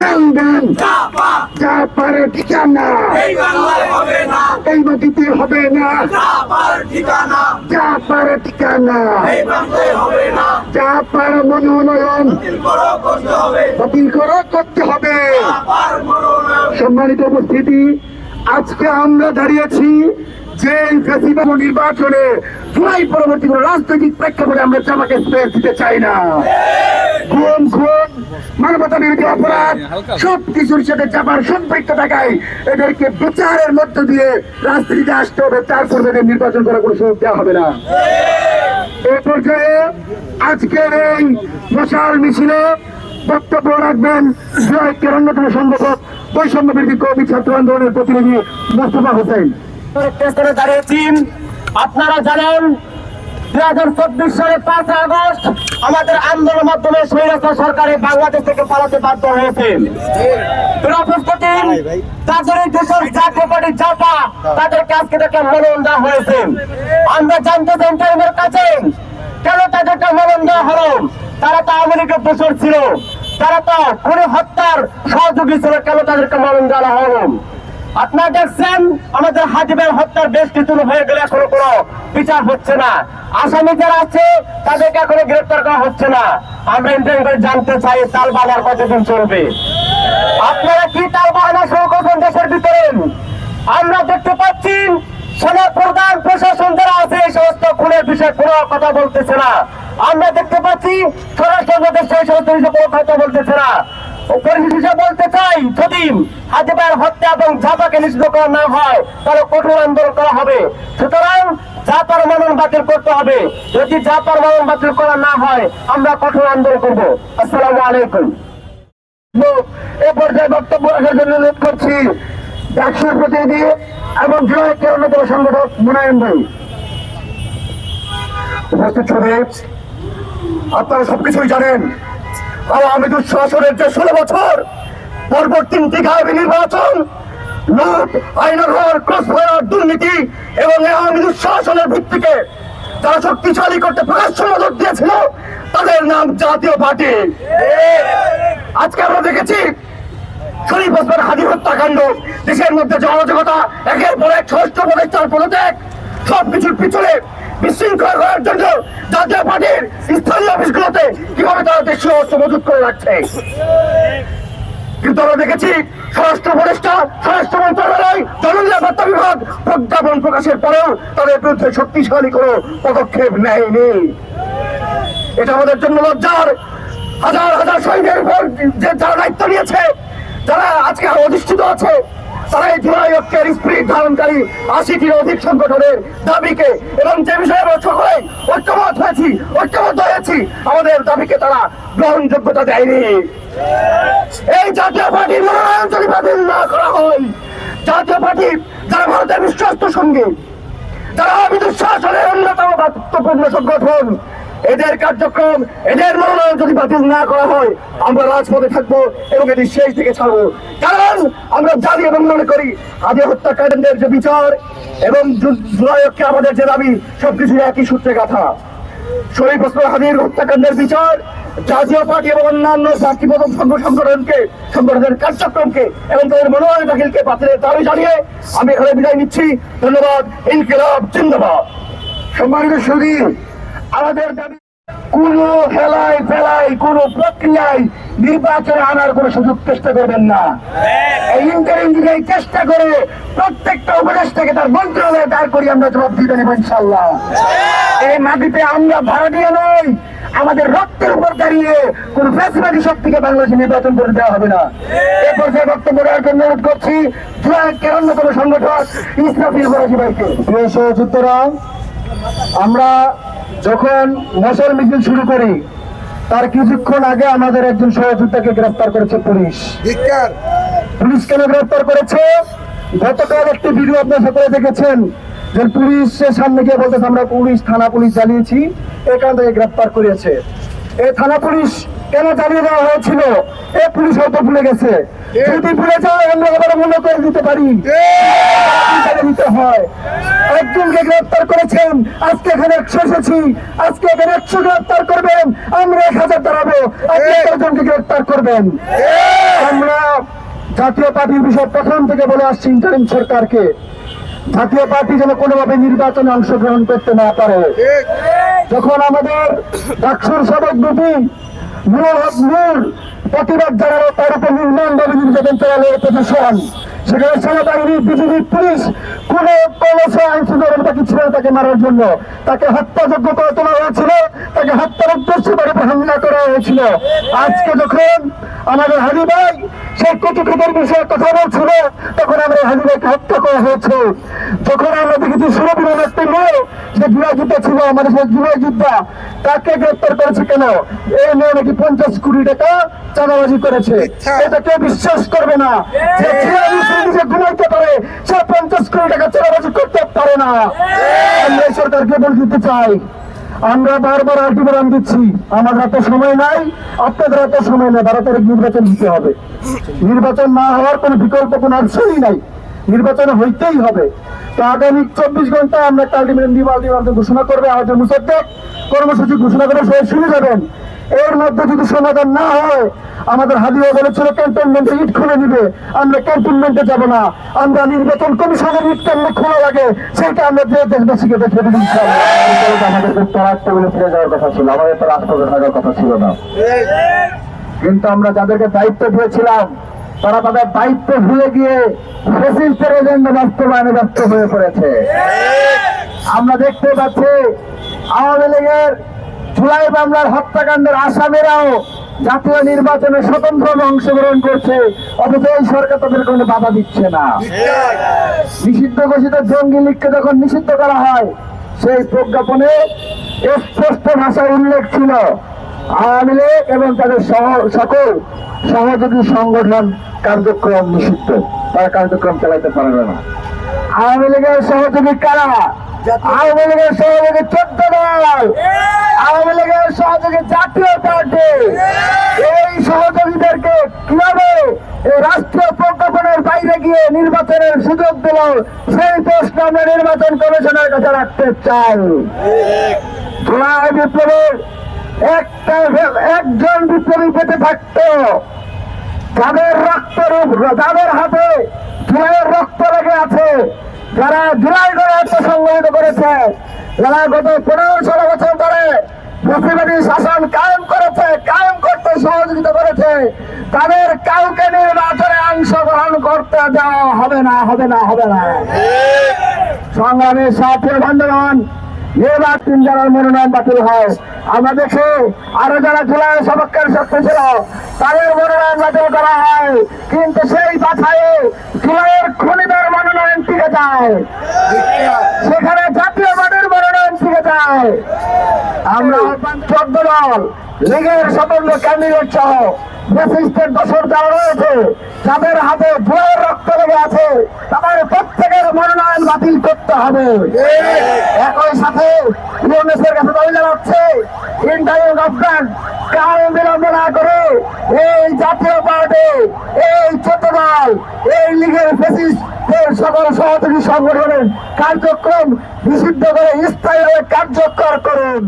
যা পারে ঠিকানা এই মাটিতে হবে না, যা পারে ঠিকানা যা পারে মনোনয়ন বাতিল করতে হবে। সম্মানিত উপস্থিতি, আজকে আমরা দাঁড়িয়েছি যে ফেসিবাদ নির্বাচনে জুলাই পরবর্তী কোন রাজনৈতিক প্রেক্ষাপটে আমরা জামাকে স্পেস দিতে চাই না। খুন মানবতা বিরোধী অপরাধ সবকিছুর সাথে চাপার সম্পৃক্ত থাকায় এদেরকে বিচারের মধ্য দিয়ে রাজনীতিতে আসতে হবে, তারপর এদের নির্বাচন করার কোনো সুযোগ দেওয়া হবে না। এই পর্যায়ে আজকের এই মশাল মিছিলে বক্তব্য রাখবেন জুলাইয়ের অন্যতম সংগঠক বৈষম্য বিরোধী কর্মী ছাত্র আন্দোলনের প্রতিনিধি মোস্তফা হোসেন। দাঁড়িয়েছি, আপনারা জানেন 2024 সালের 5 আগস্ট আমাদের আন্দোলনের মাধ্যমে স্বৈরাচার সরকারে বাংলাদেশ থেকে পালাতে বাধ্য হয়েছে। তাদের এই দেশের জাতীয় পার্টি জাপা তাদেরকে আজকে থেকে মনোনয়ন দেওয়া হয়েছে। আমরা জানতে চাই তাদের কাছে কেন তাদেরকে মনোনয়ন দেওয়া হলো। তারা তো আওয়ামী লীগের দোষর ছিল, তারা তো খুনি হত্যার সহযোগী ছিল, কেন তাদেরকে মনোনয়ন দেওয়া হলো। আপনারা দেখছেন আমাদের হাজিবের হত্যার বেশ কিছু হয়ে গেলে এখনো কোনো বিচার হচ্ছে না। আসামি যারা আছে তাদেরকে এখনো গ্রেফতার করা হচ্ছে না। আমরা ইন্টারভিউ করে জানতে চাই তাল বাহানার কতদিন চলবে। আপনারা কি তাল বাহানা শুরু করছেন দেশের ভিতরে? আমরা দেখতে পাচ্ছি সেনা প্রধান প্রশাসন যারা আছে এই সমস্ত খুনের বিষয়ে কোনো কথা বলতেছে না। আমরা দেখতে পাচ্ছি স্বরাষ্ট্র সেই সমস্ত বিষয়ে কোনো কথা বলতেছে না। পরিশেষে বলতে চাই, যদি হাজিবার হত্যা এবং জাপাকে নিষিদ্ধ করা না হয় তাহলে কঠোর আন্দোলন করা হবে। সুতরাং জাপার মনোনয়ন বাতিল করতে হবে। যদি জাপার মনোনয়ন বাতিল করা না হয় আমরা কঠোর আন্দোলন করবো। আসসালামু আলাইকুম। এ পর্যায়ে বক্তব্য রাখার জন্য অনুরোধ করছি ডাকসুর প্রতিনিধি এবং জুলাইয়ের অন্যতম সংগঠক মুনায়েম ভাই। উপস্থিত ছবি, আপনারা সবকিছুই জানেন। আওয়ামী দুঃশাসনের যে 16 বছর পরপর 3টি গায়েবী নির্বাচন, লুট, আইনাঘর, ক্রসফায়ার, দুর্নীতি এবং আওয়ামী দুঃশাসনের ভিত্তিকে যারা শক্তিশালী করতে প্রকাশ্য নজর দিয়েছিল তাদের নাম জাতীয় পার্টি। আজকে আমরা দেখেছি শরীফ ওসমান হাদি হত্যাকাণ্ড, দেশের মধ্যে যে অরাজকতা, একের পর এক ষষ্ঠ প্রতিষ্ঠার পদত্যাগ, সবকিছুর পিছনে বিশৃঙ্খলা করার জন্য জাতীয় পার্টির স্থানীয় অফিসগুলোতে কিভাবে তারা দেশীয় অস্ত্র মজুত করে রাখছে। কিন্তু আমরা দেখেছি স্বরাষ্ট্র উপদেষ্টা, স্বরাষ্ট্র মন্ত্রণালয়, জননিরাপত্তা বিভাগ প্রজ্ঞাপন প্রকাশের পরেও তাদের বিরুদ্ধে শক্তিশালী কোনো পদক্ষেপ নেয়নি। এটা আমাদের জন্য লজ্জার। হাজার হাজার শহীদের উপর যে যারা দায়িত্ব নিয়েছে, যারা আজকে অধিষ্ঠিত আছে, তারা এই জুলাই ঐক্যের স্পিরিট ধারণকারী 80টির অধিক সংগঠনের দাবিকে এবং যে বিষয়ে আমরা সকলে ঐক্যবদ্ধ হয়েছি আমাদের দাবিকে তারা গ্রহণযোগ্যতা দেয়নি। এই জাতীয় পার্টির মনোনয়ন যদি বাতিল না করা হয়, জাতীয় পার্টি যারা ভারতের বিশ্বস্ত সঙ্গী, যারা আওয়ামী দুঃশাসনের অন্যতম গুরুত্বপূর্ণ সংগঠন, এদের কার্যক্রম, এদের মনোনয়ন যদি বাতিল না করা হয় আমরা রাজপথে থাকবো এবং এটি শেষ দিকে ছাড়বো। কারণ আমরা জানি এবং মনে করি আদি হত্যাকাণ্ডের যে বিচার এবং জুলাই ঐক্যে আমাদের যে দাবি সবকিছু একই সূত্রে গাঁথা। শরীফ ওসমান হাদির হত্যাকাণ্ডের বিচার জাতীয় পার্টি এবং অন্যান্য জাতিপ্রথম সংগঠনের কার্যক্রমকে এবং তাদের মনোনয়ন দাখিলকে বাতিলের দাবি জানিয়ে আমি এখানে বিদায় নিচ্ছি। ধন্যবাদ। ইনকিলাব জিন্দাবাদ। সম্মানিত সুধী, আমাদের দাবি কোন হেলায় ফেলায় কোন প্রক্রিয়ায় নির্বাচনে আনার কোন সুযোগ চেষ্টা করবেন না। এই ইন্টারিম চেষ্টা করে প্রত্যেকটা উপদেষ্টাকে তার মন্ত্রণালয়ে দাঁড় করি আমরা জবাব দিতে নেব ইনশাল্লাহ। এই মাটিতে আমরা ভাড়াটিয়া নই, আমাদের রক্তের উপর দাঁড়িয়ে কোন ফ্যাসিবাদী শক্তিকে বাংলাদেশে নির্বাচন করে দেওয়া হবে না। এ পর্যায়ে বক্তব্য দেওয়ার জন্য অনুরোধ করছি জুলাইয়ের অন্যতম সংগঠক ইসরাফিল ফরাজি ভাইকে। প্রিয় সহযোদ্ধারা, আমরা যখন মশাল মিছিল শুরু করি তার কিছুক্ষণ আগে আমাদের একজন সহযোদ্ধাকে গ্রেফতার করেছে পুলিশ। কেন গ্রেফতার করেছে? গতকাল একটি ভিডিও আপনার সকলে দেখেছেন যে পুলিশের সামনে গিয়ে বলতেছে আমরা থানা পুলিশ জ্বালিয়েছি, এখান থেকে গ্রেফতার করেছে। এই থানা পুলিশ কেন জ্বালিয়ে দেওয়া হয়েছিল এ পুলিশ হয়তো ভুলে গেছে। যদি ভুলে যায় আমরা আবার মনে করে দিতে পারি, দিতে হয়। একজনকে গ্রেফতার করেছেন, আজকে এখানে 100 এসেছি, আজকে এখানে 100 গ্রেফতার করবেন, আমরা 1000 দাঁড়াবো, আপনি 1000জনকে গ্রেফতার করবেন। আমরা জাতীয় পার্টির বিষয় প্রথম থেকে বলে আসছি ইন্টারিম সরকারকে, জাতীয় পার্টি যেন কোনোভাবে নির্বাচনে অংশগ্রহণ করতে না পারে। যখন আমাদের ডাকসুর সাবেক বিপি নুরুল হক নূর প্রতিবাদ জানালো, তার উপর নির্মমভাবে নির্যাতন চালালো প্রশাসন, সেখানে সেনাবাহিনী, বিজিবি, পুলিশ কোনো আইন শৃঙ্খলা কিছু ছিল তাকে মারার জন্য, তাকে হত্যাযোগ্য করে তোলা হয়েছিল, তাকে হত্যার উদ্দেশ্যে তার উপর হামলা করা হয়েছিল। আজকে যখন আমাদের হানি ভাই সেই কটুকতার বিষয়ে কথা বলছিল, তখন আমরা হানি ভাইকে হত্যা করা হয়েছে। যখন আমরা দেখেছি সুরবিমান একটা মেয়ে, সে জুয়া যুদ্ধ ছিল, আমাদের সেই জুয়া যোদ্ধা, তাকে গ্রেপ্তার করেছে কেন? এই মেয়ে নাকি 50 কোটি টাকা চাঁদাবাজি করেছে। এটা কেউ বিশ্বাস করবে না যে যে ঘুমাইতে পারে সে 50 কোটি টাকা চাঁদাবাজি করতে পারে না। আমরা এই সরকারকে বলে দিতে চাই, আমরা বারবার আলটিমেটাম দিচ্ছি, আমাদের এত সময় নাই, আপনাদের এত সময় নেই, তাড়াতাড়ি নির্বাচন দিতে হবে। নির্বাচন না হওয়ার কোনো বিকল্প কোনো অপশনই নাই, নির্বাচন হইতেই হবে। তো আগামী 24 ঘন্টা আমরা একটা আলটিমেটাম দিব, ঘোষণা করবে, আমাদের মুসাদ্দেক কর্মসূচি ঘোষণা করে সবাই শুনে যাবেন। এর মধ্যে যদি সমাধান না হয়, আমাদের হাদিয়া বলেছিল ক্যান্টনমেন্টে ইট খুলে নিবে, আমরা ক্যান্টনমেন্টে যাব না, আমরা নির্বাচন কমিশনের ইট কেমনে খোলা লাগে সেটা আমরা দেশবাসীকে দেখে দিই। আমাদের টেবিলে ফিরে যাওয়ার কথা ছিল, আমাদের তো রাজপথে থাকার কথা ছিল না। কিন্তু আমরা যাদেরকে দায়িত্ব দিয়েছিলাম, তারা তাদের দায়িত্ব ভুলে গিয়ে ফ্যাসিস্টের এজেন্ডা বাস্তবায়নে ব্যস্ত হয়ে পড়েছে। আমরা দেখতে পাচ্ছি আওয়ামী লীগের জুলাই মামলার হত্যাকাণ্ডের আসামিরাও জাতীয় নির্বাচনে স্বতন্ত্রভাবে অংশগ্রহণ করছে, অথচ এই সরকার তাদের কোনো বাধা দিচ্ছে না। নিষিদ্ধ ঘোষিত জঙ্গি লীগকে যখন নিষিদ্ধ করা হয়, সেই প্রজ্ঞাপনে স্পষ্ট ভাষায় উল্লেখ ছিল আওয়ামী লীগ এবং তাদের সকল সহযোগী সংগঠন কার্যক্রম নিষিদ্ধ, তারা কার্যক্রম চালাইতে পারবে না। আওয়ামী লীগের সহযোগী কারা? আওয়ামী লীগের সহযোগী 14 দল, আওয়ামী লীগের সহযোগী জাতীয় পার্টি। এই সহযোগীদেরকে কিভাবে এই রাষ্ট্রীয় প্রজ্ঞাপনের বাইরে গিয়ে নির্বাচনের সুযোগ দিল, সেই প্রশ্ন আমরা নির্বাচন কমিশনের কাছে রাখতে চাই। জুলাই বিপ্লবের একজন বিপ্লবী পেতে থাকতো, যাদের যাদের হাতে জুলাইয়ের রক্ত লেগে আছে, যারা জুলাই করে আত্মসংগঠিত করেছে, যারা গত 15-16 বছর ধরে ফ্যাসিবাদী শাসন কায়েম করেছে, কায়েম করতে সহযোগিতা করেছে, তাদের কাউকে নির্বাচনে অংশগ্রহণ করতে দেওয়া হবে না, হবে না, হবে না। সংগ্রামী সাথী বন্ধুগণ, নির্বাচন যারা মনোনয়ন বাতিল হয়, আমরা দেখি আরো যারা জুলাই সপক্ষের শক্তি ছিল তাদের মনোনয়ন বাতিল করা হয়, কিন্তু সেই বাছাই জুলাইয়ের খুনিদের মনোনয়ন টিকে যায়, সেখানে জাতীয় পার্টির মনোনয়ন টিকে যায়। আমরা 14 দল লীগের স্বতন্ত্র ক্যান্ডিডেট সহ ফ্যাসিস্টের দোসর যারা রয়েছে, যাদের হাতে জুলাইয়ের রক্ত লেগে আছে, তাদের প্রত্যেকের মনোনয়ন বাতিল করতে হবে। একই সাথে ইউনিসের কাছে দাবি জানাচ্ছে, ইন্টারিম গভর্নমেন্ট কারণ বিলম্ব না করে এই জাতীয় পার্টি, এই 14 দল, এই লীগের ফ্যাসিস্টের সকল সহযোগী সংগঠনের কার্যক্রম নিষিদ্ধ করে স্থায়ীভাবে কার্যকর করুন।